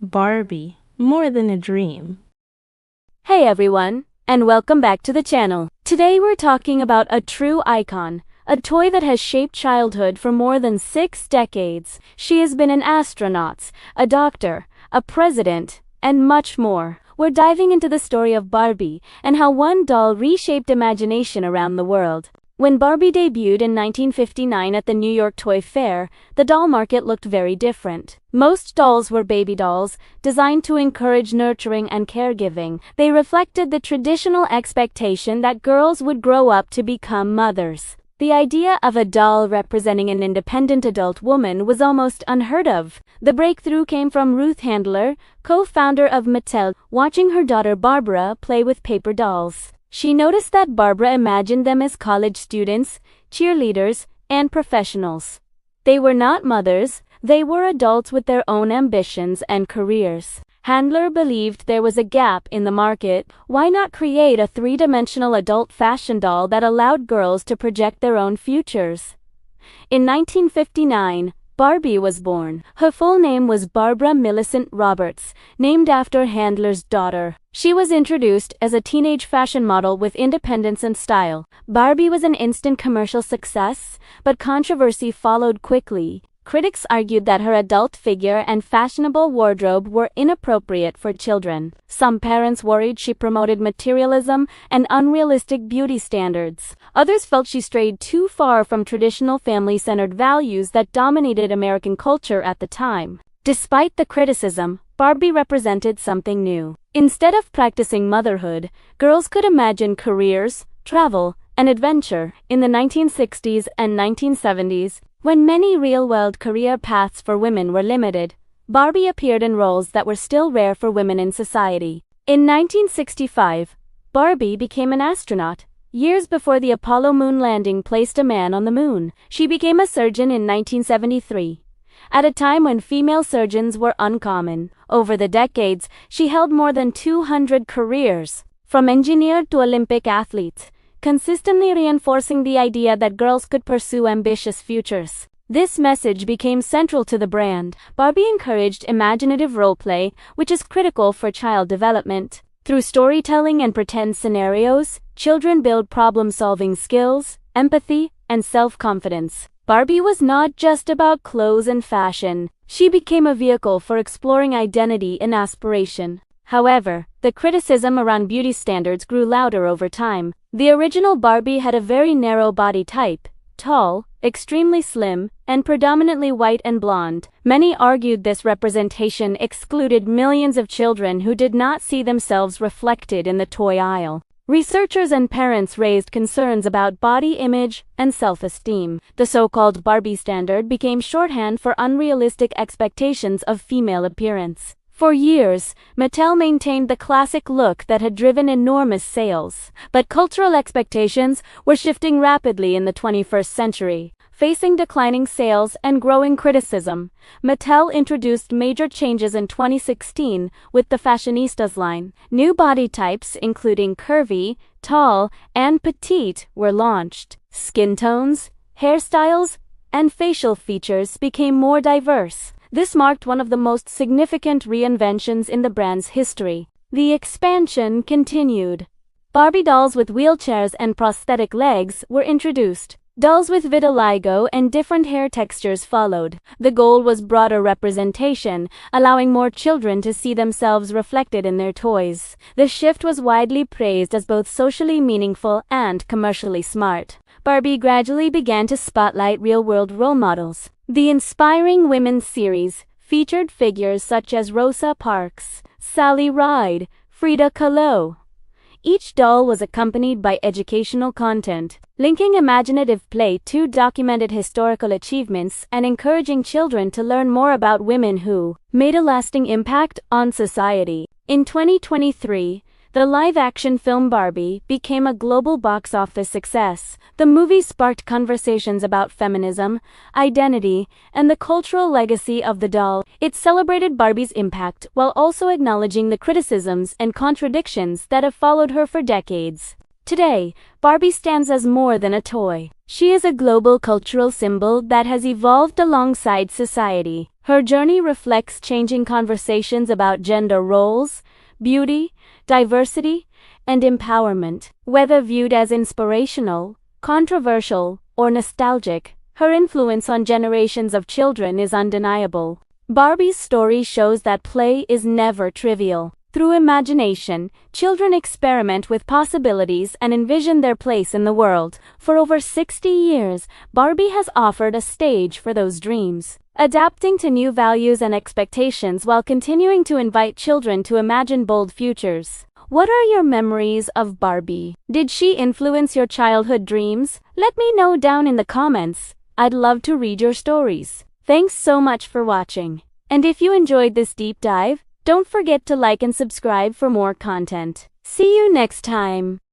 Barbie, more than a dream. Hey everyone, and welcome back to the channel. Today we're talking about a true icon, a toy that has shaped childhood for more than 6 decades. She has been an astronaut, a doctor, a president, and much more. We're diving into the story of Barbie and how one doll reshaped imagination around the world. When Barbie debuted in 1959 at the New York Toy Fair, the doll market looked very different. Most dolls were baby dolls, designed to encourage nurturing and caregiving. They reflected the traditional expectation that girls would grow up to become mothers. The idea of a doll representing an independent adult woman was almost unheard of. The breakthrough came from Ruth Handler, co-founder of Mattel, watching her daughter Barbara play with paper dolls. She noticed that Barbara imagined them as college students, cheerleaders, and professionals. They were not mothers, they were adults with their own ambitions and careers. Handler believed there was a gap in the market. Why not create a three-dimensional adult fashion doll that allowed girls to project their own futures? In 1959, Barbie was born. Her full name was Barbara Millicent Roberts, named after Handler's daughter. She was introduced as a teenage fashion model with independence and style. Barbie was an instant commercial success, but controversy followed quickly. Critics argued that her adult figure and fashionable wardrobe were inappropriate for children. Some parents worried she promoted materialism and unrealistic beauty standards. Others felt she strayed too far from traditional family-centered values that dominated American culture at the time. Despite the criticism, Barbie represented something new. Instead of practicing motherhood, girls could imagine careers, travel, and adventure. In the 1960s and 1970s, when many real-world career paths for women were limited, Barbie appeared in roles that were still rare for women in society. In 1965, Barbie became an astronaut. Years before the Apollo moon landing placed a man on the moon. She became a surgeon in 1973, at a time when female surgeons were uncommon. Over the decades, she held more than 200 careers, from engineer to Olympic athlete, consistently reinforcing the idea that girls could pursue ambitious futures. This message became central to the brand. Barbie encouraged imaginative role-play, which is critical for child development. Through storytelling and pretend scenarios, children build problem-solving skills, empathy, and self-confidence. Barbie was not just about clothes and fashion. She became a vehicle for exploring identity and aspiration. However, the criticism around beauty standards grew louder over time. The original Barbie had a very narrow body type, tall, extremely slim, and predominantly white and blonde. Many argued this representation excluded millions of children who did not see themselves reflected in the toy aisle. Researchers and parents raised concerns about body image and self-esteem. The so-called Barbie standard became shorthand for unrealistic expectations of female appearance. For years, Mattel maintained the classic look that had driven enormous sales. But cultural expectations were shifting rapidly in the 21st century. Facing declining sales and growing criticism, Mattel introduced major changes in 2016 with the Fashionistas line. New body types, including curvy, tall, and petite, were launched. Skin tones, hairstyles, and facial features became more diverse. This marked one of the most significant reinventions in the brand's history. The expansion continued. Barbie dolls with wheelchairs and prosthetic legs were introduced. Dolls with vitiligo and different hair textures followed. The goal was broader representation, allowing more children to see themselves reflected in their toys. The shift was widely praised as both socially meaningful and commercially smart. Barbie gradually began to spotlight real-world role models. The Inspiring Women series featured figures such as Rosa Parks, Sally Ride, Frida Kahlo. Each doll was accompanied by educational content, linking imaginative play to documented historical achievements and encouraging children to learn more about women who made a lasting impact on society. In 2023, the live-action film Barbie became a global box office success. The movie sparked conversations about feminism, identity, and the cultural legacy of the doll. It celebrated Barbie's impact while also acknowledging the criticisms and contradictions that have followed her for decades. Today, Barbie stands as more than a toy. She is a global cultural symbol that has evolved alongside society. Her journey reflects changing conversations about gender roles, beauty, diversity, and empowerment. Whether viewed as inspirational, controversial, or nostalgic, her influence on generations of children is undeniable. Barbie's story shows that play is never trivial. Through imagination, children experiment with possibilities and envision their place in the world. For over 60 years, Barbie has offered a stage for those dreams, adapting to new values and expectations while continuing to invite children to imagine bold futures. What are your memories of Barbie? Did she influence your childhood dreams? Let me know down in the comments. I'd love to read your stories. Thanks so much for watching. And if you enjoyed this deep dive, don't forget to like and subscribe for more content. See you next time.